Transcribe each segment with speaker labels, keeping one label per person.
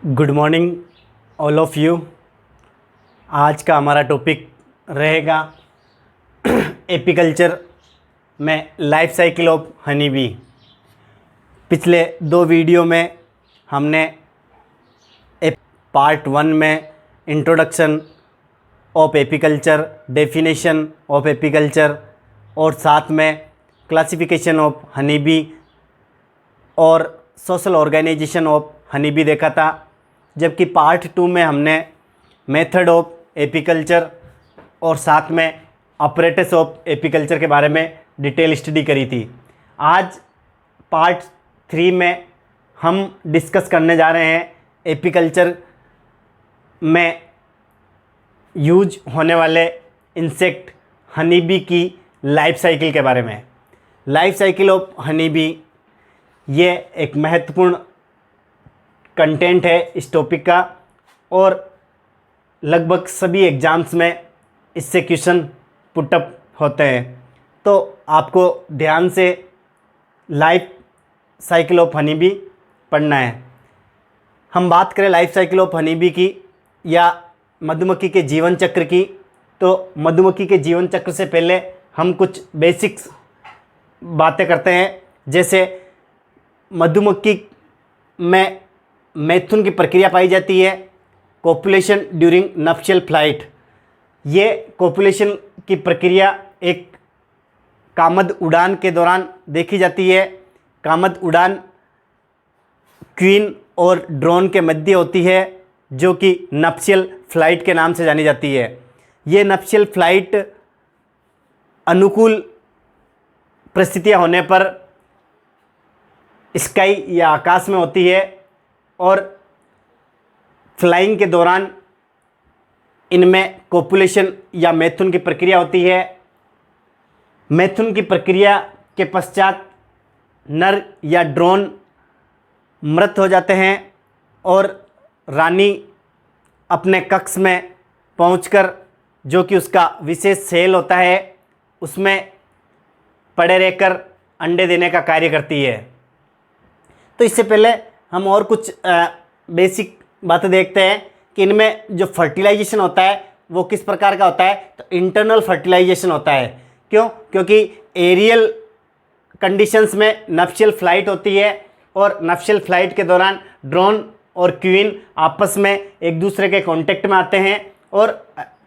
Speaker 1: Good morning all of you. आज का हमारा टॉपिक रहेगा एपीकल्चर में life cycle of honey bee. पिछले दो वीडियो में हमने पार्ट 1 में introduction of apiculture, definition of apiculture और साथ में क्लासिफिकेशन ऑफ हनी बी और social organization of honey bee देखा था। जबकि पार्ट 2 में हमने मेथड ऑफ एपीकल्चर और साथ में ऑपरेटर्स ऑफ एपीकल्चर के बारे में डिटेल स्टडी करी थी। आज पार्ट 3 में हम डिस्कस करने जा रहे हैं एपीकल्चर में यूज होने वाले इंसेक्ट हनी बी की लाइफ साइकिल के बारे में। Life cycle of honey B ये एक महत्वपूर्ण कंटेंट है इस टॉपिक का और लगभग सभी एग्ज़ाम्स में इससे क्वेश्चन पुटअप होते हैं। तो आपको ध्यान से life cycle of honey B पढ़ना है। हम बात करें life cycle of honey B की या मधुमक्खी के जीवन चक्र की, तो मधुमक्खी के जीवन चक्र से पहले हम कुछ बेसिक्स बातें करते हैं। जैसे मधुमक्खी में मैथुन की प्रक्रिया पाई जाती है, कोपुलेशन ड्यूरिंग नप्शियल फ्लाइट। ये कोपुलेशन की प्रक्रिया एक कामद उड़ान के दौरान देखी जाती है। कामद उड़ान क्वीन और ड्रोन के मध्य होती है, जो कि नप्शियल फ्लाइट के नाम से जानी जाती है। ये नप्शियल फ्लाइट अनुकूल परिस्थितियाँ होने पर स्काई या आकाश में होती है और फ्लाइंग के दौरान इनमें कोपुलेशन या मैथुन की प्रक्रिया होती है। मैथुन की प्रक्रिया के पश्चात नर या ड्रोन मृत हो जाते हैं और रानी अपने कक्ष में पहुंचकर, जो कि उसका विशेष सेल होता है, उसमें पड़े रहकर अंडे देने का कार्य करती है। तो इससे पहले हम और कुछ बेसिक बातें देखते हैं कि इनमें जो फर्टिलाइजेशन होता है वो किस प्रकार का होता है। तो इंटरनल फर्टिलाइजेशन होता है। क्यों? क्योंकि एरियल कंडीशंस में नप्शियल फ्लाइट होती है और नप्शियल फ्लाइट के दौरान ड्रोन और क्वीन आपस में एक दूसरे के कांटेक्ट में आते हैं और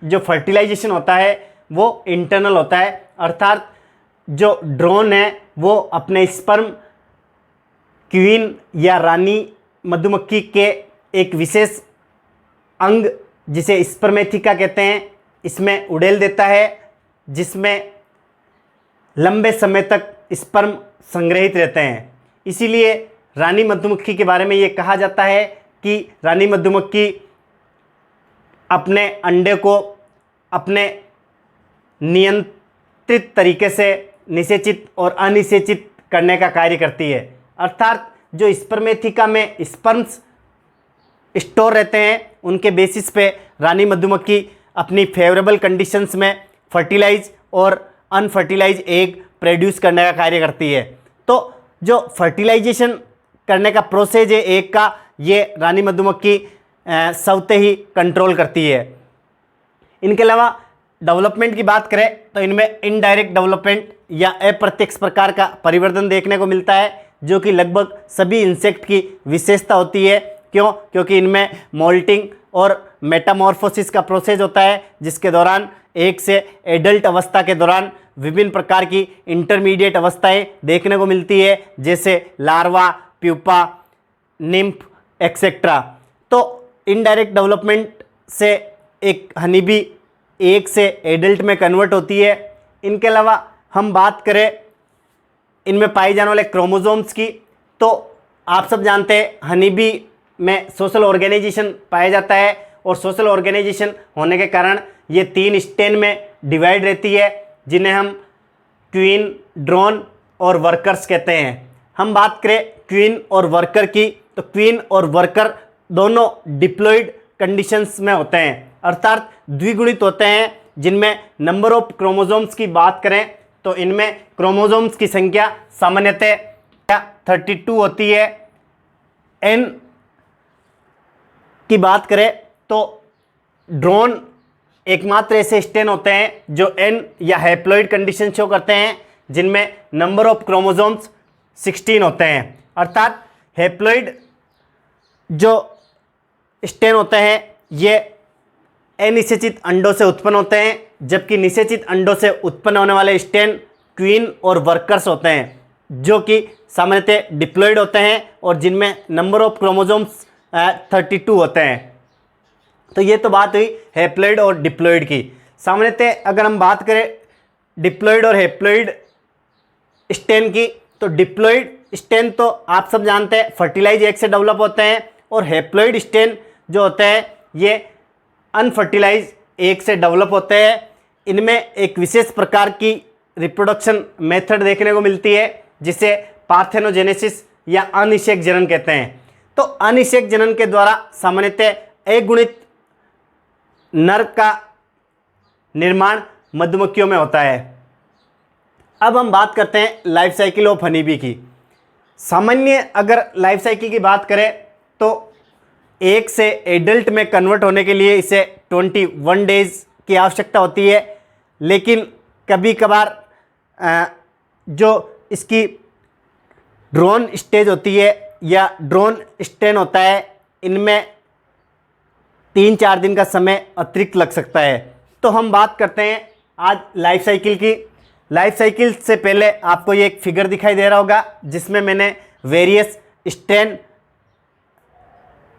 Speaker 1: जो फर्टिलाइजेशन होता है वो इंटरनल होता है। अर्थात जो ड्रोन है वो अपने स्पर्म क्वीन या रानी मधुमक्खी के एक विशेष अंग, जिसे स्पर्मेथिका कहते हैं, इसमें उड़ेल देता है, जिसमें लंबे समय तक स्पर्म संग्रहित रहते हैं। इसीलिए रानी मधुमक्खी के बारे में ये कहा जाता है कि रानी मधुमक्खी अपने अंडे को अपने नियंत्रित तरीके से निषेचित और अनिषेचित करने का कार्य करती है। अर्थात जो स्पर्मेथिका में स्पर्म्स स्टोर रहते हैं, उनके बेसिस पे रानी मधुमक्खी अपनी फेवरेबल कंडीशंस में फर्टिलाइज और अनफर्टिलाइज एग प्रोड्यूस करने का कार्य करती है। तो जो फर्टिलाइजेशन करने का प्रोसेस है एग का, ये रानी मधुमक्खी स्वतः ही कंट्रोल करती है। इनके अलावा डेवलपमेंट की बात करें तो इनमें इनडायरेक्ट डेवलपमेंट या अप्रत्यक्ष प्रकार का परिवर्तन देखने को मिलता है, जो कि लगभग सभी इंसेक्ट की विशेषता होती है। क्यों? क्योंकि इनमें मोल्टिंग और मेटामॉर्फोसिस का प्रोसेस होता है, जिसके दौरान एक से एडल्ट अवस्था के दौरान विभिन्न प्रकार की इंटरमीडिएट अवस्थाएं देखने को मिलती है, जैसे लार्वा, प्यूपा, निम्फ एक्सेट्रा। तो इनडायरेक्ट डेवलपमेंट से एक हनी बी एक से एडल्ट में कन्वर्ट होती है। इनके अलावा हम बात करें इनमें पाए जाने वाले क्रोमोसोम्स की, तो आप सब जानते हैं हनी बी में सोशल ऑर्गेनाइजेशन पाया जाता है और सोशल ऑर्गेनाइजेशन होने के कारण ये 3 स्टेन में डिवाइड रहती है, जिन्हें हम क्वीन, ड्रोन और वर्कर्स कहते हैं। हम बात करें क्वीन और वर्कर की, तो क्वीन और वर्कर दोनों डिप्लॉयड कंडीशंस में होते हैं, अर्थात द्विगुणित होते हैं। जिनमें नंबर ऑफ क्रोमोसोम्स की बात करें तो इनमें क्रोमोसोम्स की संख्या सामान्यतः 32 होती है। एन की बात करें तो ड्रोन एकमात्र ऐसे स्टेन होते हैं जो एन या हैप्लॉइड कंडीशन शो करते हैं, जिनमें नंबर ऑफ क्रोमोसोम्स 16 होते हैं। अर्थात हैप्लॉइड जो स्टेन होते हैं ये अनिषेचित अंडों से उत्पन्न होते हैं, जबकि निषेचित अंडों से उत्पन्न होने वाले स्टेन क्वीन और वर्कर्स होते हैं, जो कि सामान्यतः डिप्लॉयड होते हैं और जिनमें नंबर ऑफ क्रोमोसोम्स 32 होते हैं। तो ये तो बात हुई हैप्लॉइड और डिप्लॉयड की। सामान्यतः अगर हम बात करें डिप्लॉयड और हैप्लॉइड स्टेन की, तो डिप्लॉयड स्टेन तो आप सब जानते हैं फर्टिलाइज एग से डेवलप होते हैं, और हैप्लॉइड स्टेन जो होते हैं ये अनफर्टिलाइज एग से डेवलप होते हैं। इनमें एक विशेष प्रकार की रिप्रोडक्शन मेथड देखने को मिलती है, जिसे पार्थेनोजेनेसिस या अनिषेक जनन कहते हैं। तो अनिषेक जनन के द्वारा सामान्यतः अगुणित नर का निर्माण मधुमक्खियों में होता है। अब हम बात करते हैं life cycle of honey B की। सामान्य अगर लाइफ साइकिल की बात करें तो एक से एडल्ट में कन्वर्ट होने के लिए इसे 21 डेज की आवश्यकता होती है, लेकिन कभी कभार जो इसकी ड्रोन स्टेज होती है या ड्रोन स्टेन होता है, इनमें 3-4 दिन का समय अतिरिक्त लग सकता है। तो हम बात करते हैं आज लाइफ साइकिल की। लाइफ साइकिल से पहले आपको ये एक फिगर दिखाई दे रहा होगा, जिसमें मैंने वेरियस स्टेन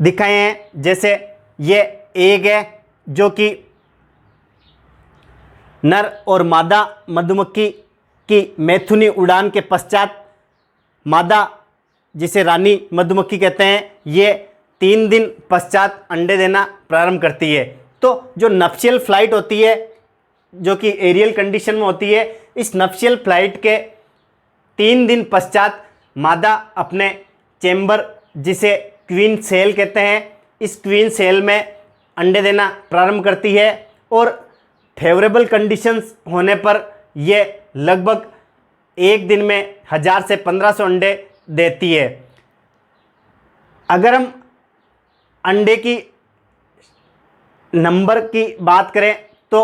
Speaker 1: दिखाए हैं। जैसे ये एग है जो कि नर और मादा मधुमक्खी की मैथुनी उड़ान के पश्चात मादा, जिसे रानी मधुमक्खी कहते हैं, ये 3 दिन पश्चात अंडे देना प्रारंभ करती है। तो जो नप्शियल फ्लाइट होती है, जो कि एरियल कंडीशन में होती है, इस नप्शियल फ्लाइट के 3 दिन पश्चात मादा अपने चेम्बर, जिसे क्वीन सेल कहते हैं, इस क्वीन सेल में अंडे देना प्रारंभ करती है, और फेवरेबल कंडीशंस होने पर यह लगभग एक दिन में 1000 से 1500 अंडे देती है। अगर हम अंडे की नंबर की बात करें तो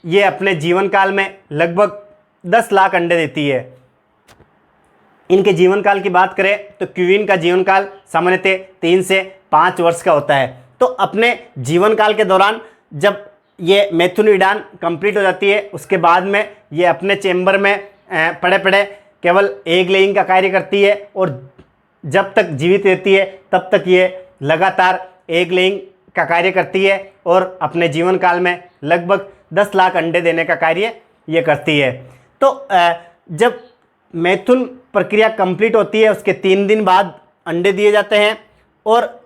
Speaker 1: ये अपने जीवन काल में लगभग 10 लाख अंडे देती है। इनके जीवन काल की बात करें तो क्वीन का जीवन काल सामान्यतः 3 से 5 वर्ष का होता है। तो अपने जीवन काल के दौरान जब ये मैथुनी उड़ान कंप्लीट हो जाती है, उसके बाद में ये अपने चेम्बर में पड़े पड़े केवल एग लेइंग का कार्य करती है, और जब तक जीवित रहती है तब तक ये लगातार एग लेइंग का कार्य करती है, और अपने जीवन काल में लगभग 10 लाख अंडे देने का कार्य ये करती है। तो जब मैथुन प्रक्रिया कंप्लीट होती है, उसके 3 दिन बाद अंडे दिए जाते हैं, और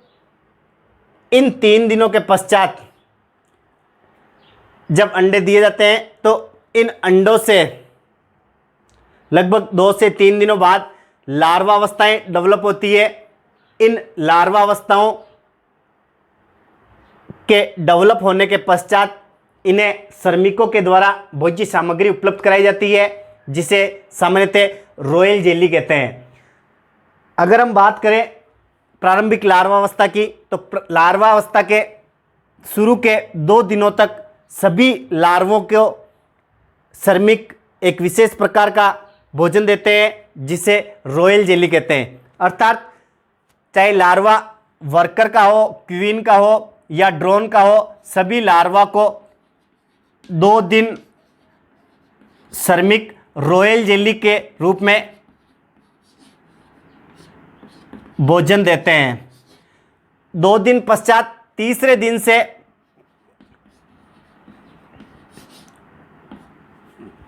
Speaker 1: इन 3 दिनों के पश्चात जब अंडे दिए जाते हैं तो इन अंडों से लगभग 2 से 3 दिनों बाद लार्वा अवस्थाएं डेवलप होती है। इन लार्वा अवस्थाओं के डेवलप होने के पश्चात इन्हें श्रमिकों के द्वारा भोज्य सामग्री उपलब्ध कराई जाती है, जिसे सामान्यतः रॉयल जेली कहते हैं। अगर हम बात करें प्रारंभिक लार्वा अवस्था की, तो लार्वा अवस्था के शुरू के 2 दिनों तक सभी लार्वों को श्रमिक एक विशेष प्रकार का भोजन देते हैं, जिसे रॉयल जेली कहते हैं। अर्थात चाहे लार्वा वर्कर का हो, क्वीन का हो या ड्रोन का हो, सभी लार्वा को 2 दिन श्रमिक रॉयल जेली के रूप में भोजन देते हैं। 2 दिन पश्चात तीसरे दिन से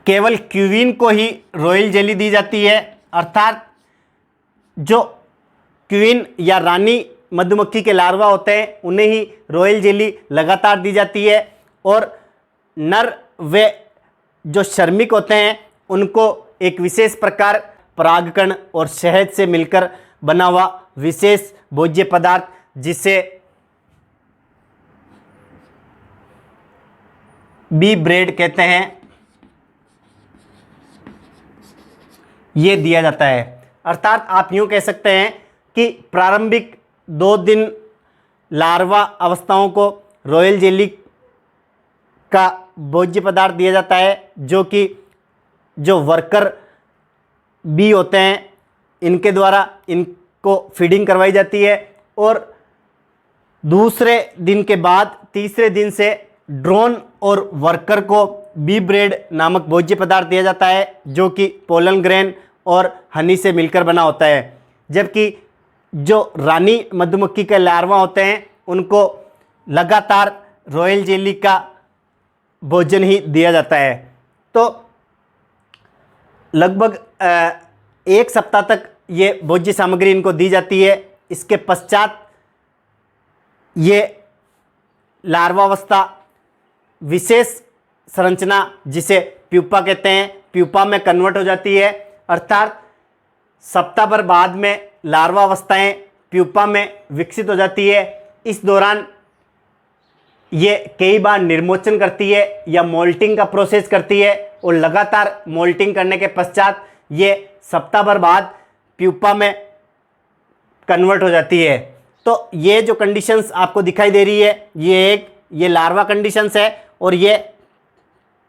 Speaker 1: केवल क्वीन को ही रॉयल जेली दी जाती है। अर्थात जो क्वीन या रानी मधुमक्खी के लार्वा होते हैं उन्हें ही रॉयल जेली लगातार दी जाती है, और नर व जो श्रमिक होते हैं उनको एक विशेष प्रकार परागकण और शहद से मिलकर बना हुआ विशेष भोज्य पदार्थ, जिसे बी ब्रेड कहते हैं, ये दिया जाता है। अर्थात आप यूँ कह सकते हैं कि प्रारंभिक 2 दिन लार्वा अवस्थाओं को रॉयल जेली का भोज्य पदार्थ दिया जाता है, जो कि जो वर्कर बी होते हैं इनके द्वारा इनको फीडिंग करवाई जाती है। और दूसरे दिन के बाद तीसरे दिन से ड्रोन और वर्कर को बी ब्रेड नामक भोज्य पदार्थ दिया जाता है, जो कि पोलन ग्रेन और हनी से मिलकर बना होता है। जबकि जो रानी मधुमक्खी के लार्वा होते हैं उनको लगातार रॉयल जेली का भोजन ही दिया जाता है। तो लगभग 1 सप्ताह तक ये भोज्य सामग्री इनको दी जाती है। इसके पश्चात ये लार्वावस्था विशेष संरचना जिसे प्यूपा कहते हैं, प्यूपा में कन्वर्ट हो जाती है। अर्थात सप्ताह भर बाद में लार्वावस्थाएं प्यूपा में विकसित हो जाती है। इस दौरान ये कई बार निर्मोचन करती है या मोल्टिंग का प्रोसेस करती है, और लगातार मोल्टिंग करने के पश्चात ये सप्ताह भर बाद प्यूपा में कन्वर्ट हो जाती है। तो ये जो कंडीशंस आपको दिखाई दे रही है, ये लार्वा कंडीशंस है और ये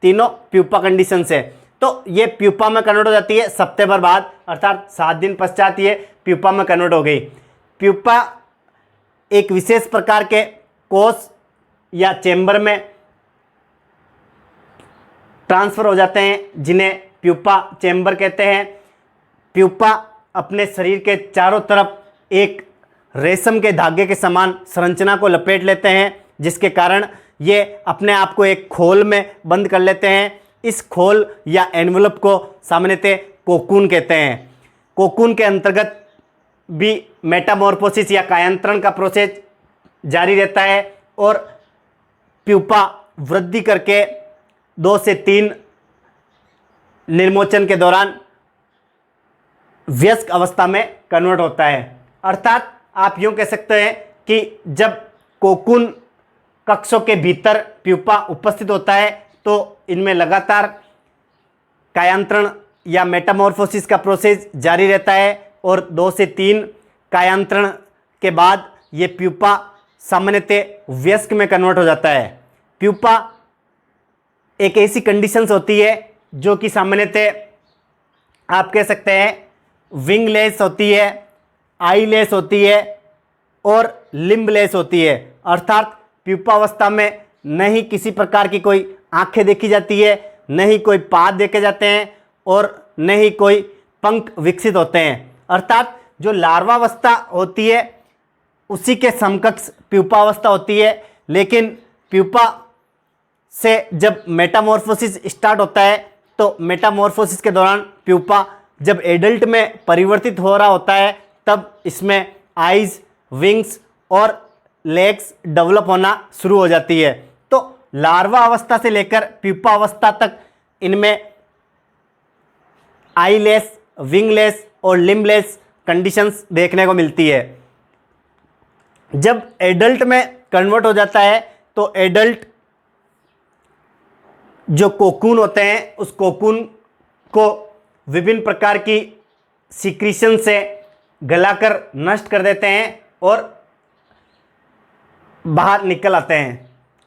Speaker 1: तीनों प्यूपा कंडीशंस है। तो ये प्यूपा में कन्वर्ट हो जाती है सप्ताह भर बाद, अर्थात 7 दिन पश्चात ये प्यूपा में कन्वर्ट हो गई। प्यूपा एक विशेष प्रकार के कोष या चेंबर में ट्रांसफर हो जाते हैं, जिन्हें प्यूपा चेंबर कहते हैं। प्यूपा अपने शरीर के चारों तरफ एक रेशम के धागे के समान संरचना को लपेट लेते हैं, जिसके कारण ये अपने आप को एक खोल में बंद कर लेते हैं। इस खोल या एनवलप को सामान्यतः कोकून कहते हैं। कोकून के अंतर्गत भी मेटामॉर्फोसिस या कायांतरण का प्रोसेस जारी रहता है, और प्यूपा वृद्धि करके 2 से 3 निर्मोचन के दौरान वयस्क अवस्था में कन्वर्ट होता है। अर्थात आप यूँ कह सकते हैं कि जब कोकून कक्षों के भीतर प्यूपा उपस्थित होता है तो इनमें लगातार कायांतरण या मेटामॉर्फोसिस का प्रोसेस जारी रहता है, और 2 से 3 कायांतरण के बाद ये प्यूपा सामान्यतः वयस्क में कन्वर्ट हो जाता है। प्यूपा एक ऐसी कंडीशंस होती है जो कि सामान्यतः आप कह सकते हैं विंगलेस होती है, आईलेस होती है और लिम्बलेस होती है। अर्थात प्यूपावस्था में न ही किसी प्रकार की कोई आंखें देखी जाती है, न ही कोई पाद देखे जाते हैं, और न ही कोई पंख विकसित होते हैं। अर्थात जो लार्वावस्था होती है उसी के समकक्ष प्यूपावस्था होती है। लेकिन प्यूपा से जब मेटामॉर्फोसिस स्टार्ट होता है तो मेटामॉर्फोसिस के दौरान प्यूपा जब एडल्ट में परिवर्तित हो रहा होता है तब इसमें आइज, विंग्स और लेग्स डेवलप होना शुरू हो जाती है। तो लार्वा अवस्था से लेकर प्यूपा अवस्था तक इनमें आईलेस, विंगलेस और लिम्बलेस कंडीशंस देखने को मिलती है। जब एडल्ट में कन्वर्ट हो जाता है तो एडल्ट जो कोकून होते हैं उस कोकून को विभिन्न प्रकार की सिक्रीशन से गलाकर नष्ट कर देते हैं और बाहर निकल आते हैं।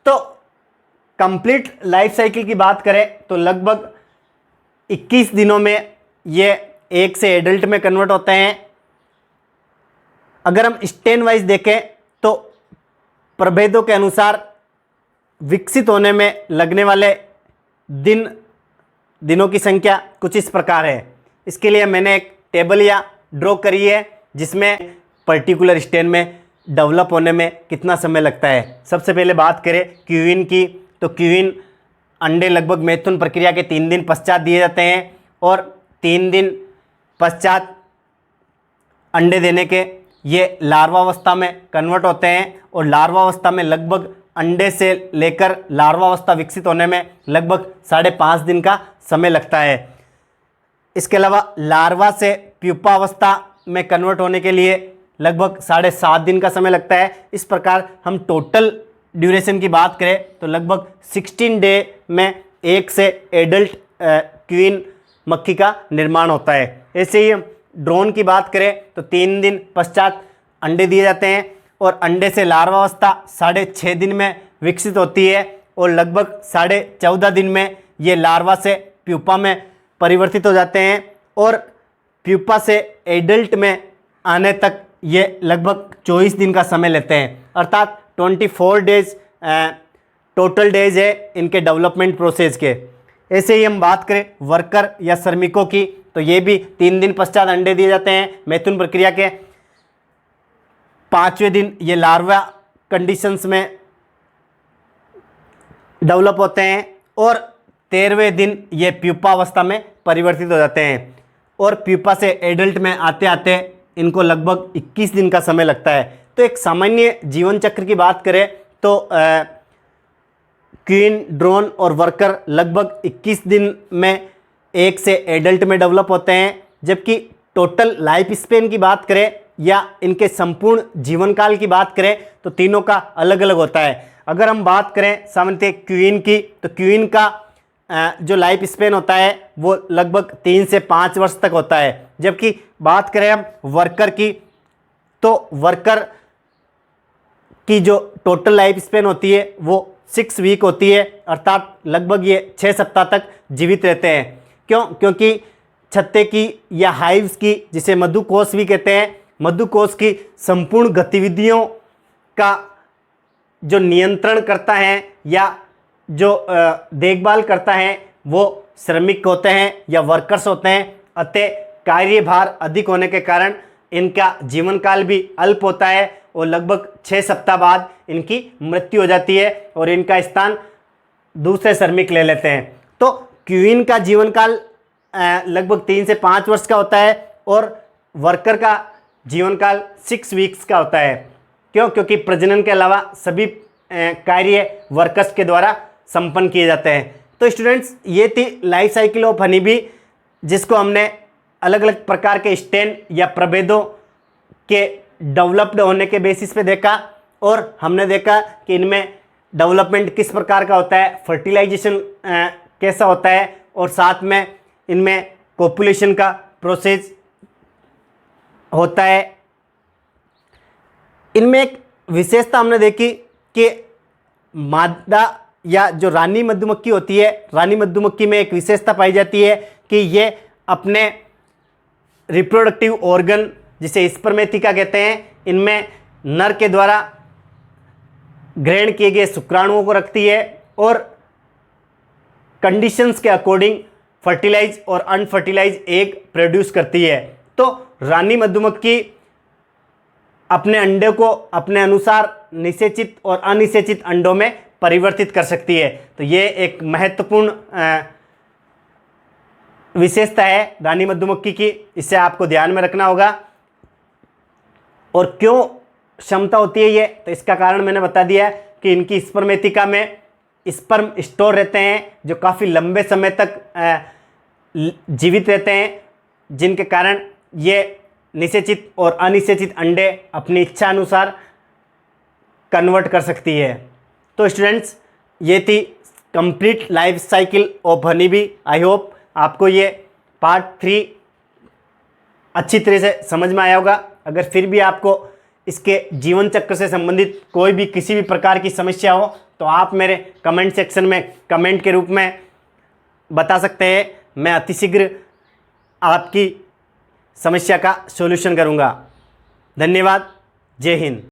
Speaker 1: तो कंप्लीट लाइफ साइकिल की बात करें तो लगभग 21 दिनों में ये एक से एडल्ट में कन्वर्ट होते हैं। अगर हम स्टेन वाइज देखें तो प्रभेदों के अनुसार विकसित होने में लगने वाले दिनों की संख्या कुछ इस प्रकार है। इसके लिए मैंने एक टेबल या ड्रॉ करी है जिसमें पर्टिकुलर स्टेन में डेवलप होने में कितना समय लगता है। सबसे पहले बात करें क्यूइन की, तो क्यूइन अंडे लगभग मैथुन प्रक्रिया के 3 दिन पश्चात दिए जाते हैं और 3 दिन पश्चात अंडे देने के ये लार्वावस्था में कन्वर्ट होते हैं और लार्वावस्था में लगभग अंडे से लेकर लार्वावस्था विकसित होने में लगभग 5.5 दिन का समय लगता है। इसके अलावा लार्वा से प्यूपा अवस्था में कन्वर्ट होने के लिए लगभग 7.5 दिन का समय लगता है। इस प्रकार हम टोटल ड्यूरेशन की बात करें तो लगभग 16 डे में एक से एडल्ट क्वीन मक्खी का निर्माण होता है। ऐसे ही ड्रोन की बात करें तो 3 दिन पश्चात अंडे दिए जाते हैं और अंडे से लार्वा अवस्था 6.5 दिन में विकसित होती है और लगभग 14.5 दिन में ये लार्वा से प्यूपा में परिवर्तित हो जाते हैं और प्यूपा से एडल्ट में आने तक ये लगभग 24 दिन का समय लेते हैं, अर्थात 24 डेज टोटल डेज है इनके डेवलपमेंट प्रोसेस के। ऐसे ही हम बात करें वर्कर या श्रमिकों की, तो ये भी 3 दिन पश्चात अंडे दिए जाते हैं। मैथुन प्रक्रिया के 5वें दिन ये लार्वा कंडीशंस में डेवलप होते हैं और 13वें दिन ये प्यूपा अवस्था में परिवर्तित हो जाते हैं और प्यूपा से एडल्ट में आते आते इनको लगभग 21 दिन का समय लगता है। तो एक सामान्य जीवन चक्र की बात करें तो क्वीन, ड्रोन और वर्कर लगभग 21 दिन में एक से एडल्ट में डेवलप होते हैं, जबकि टोटल लाइफ स्पेन की बात करें या इनके संपूर्ण जीवन काल की बात करें तो तीनों का अलग अलग होता है। अगर हम बात करें सामान्यतः क्वीन की, तो क्वीन का जो लाइफ स्पेन होता है वो लगभग 3 से 5 वर्ष तक होता है, जबकि बात करें हम वर्कर की तो वर्कर की जो टोटल लाइफ स्पेन होती है वो 6 वीक होती है, अर्थात लगभग ये 6 सप्ताह तक जीवित रहते हैं। क्यों? क्योंकि छत्ते की या हाइव्स की, जिसे मधुकोश भी कहते हैं, मधुकोश की संपूर्ण गतिविधियों का जो नियंत्रण करता है या जो देखभाल करता है वो श्रमिक होते हैं या वर्कर्स होते हैं। अतः कार्यभार अधिक होने के कारण इनका जीवन काल भी अल्प होता है और लगभग 6 सप्ताह बाद इनकी मृत्यु हो जाती है और इनका स्थान दूसरे श्रमिक ले लेते हैं। तो क्वीन का जीवन काल लगभग 3 से 5 वर्ष का होता है और वर्कर का जीवन काल 6 वीक्स का होता है। क्यों? क्योंकि प्रजनन के अलावा सभी कार्य वर्कर्स के द्वारा संपन्न किए जाते हैं। तो स्टूडेंट्स, ये थी life cycle of honey B, जिसको हमने अलग अलग प्रकार के स्टेन या प्रभेदों के डेवलप्ड होने के बेसिस पे देखा और हमने देखा कि इनमें डेवलपमेंट किस प्रकार का होता है, फर्टिलाइजेशन कैसा होता है और साथ में इनमें कोपुलेशन का प्रोसेस होता है। इनमें एक विशेषता हमने देखी कि मादा या जो रानी मधुमक्खी होती है, रानी मधुमक्खी में एक विशेषता पाई जाती है कि ये अपने रिप्रोडक्टिव ऑर्गन, जिसे स्पर्मेथिका कहते हैं, इनमें नर के द्वारा ग्रहण किए गए शुक्राणुओं को रखती है और कंडीशंस के अकॉर्डिंग फर्टिलाइज और अनफर्टिलाइज एग प्रोड्यूस करती है। तो रानी मधुमक्खी अपने अंडे को अपने अनुसार निषेचित और अनिषेचित अंडों में परिवर्तित कर सकती है। तो ये एक महत्वपूर्ण विशेषता है रानी मधुमक्खी की, इसे आपको ध्यान में रखना होगा। और क्यों क्षमता होती है ये, तो इसका कारण मैंने बता दिया है कि इनकी स्पर्मेथिका में स्पर्म स्टोर रहते हैं जो काफ़ी लंबे समय तक जीवित रहते हैं, जिनके कारण ये निषेचित और अनिषेचित अंडे अपनी इच्छा अनुसार कन्वर्ट कर सकती है। तो स्टूडेंट्स, ये थी complete life cycle of honey B. I hope आपको ये पार्ट 3 अच्छी तरह से समझ में आया होगा। अगर फिर भी आपको इसके जीवन चक्र से संबंधित कोई भी किसी भी प्रकार की समस्या हो तो आप मेरे कमेंट सेक्शन में कमेंट के रूप में बता सकते हैं। मैं अतिशीघ्र आपकी समस्या का सॉल्यूशन करूंगा। धन्यवाद। जय हिंद।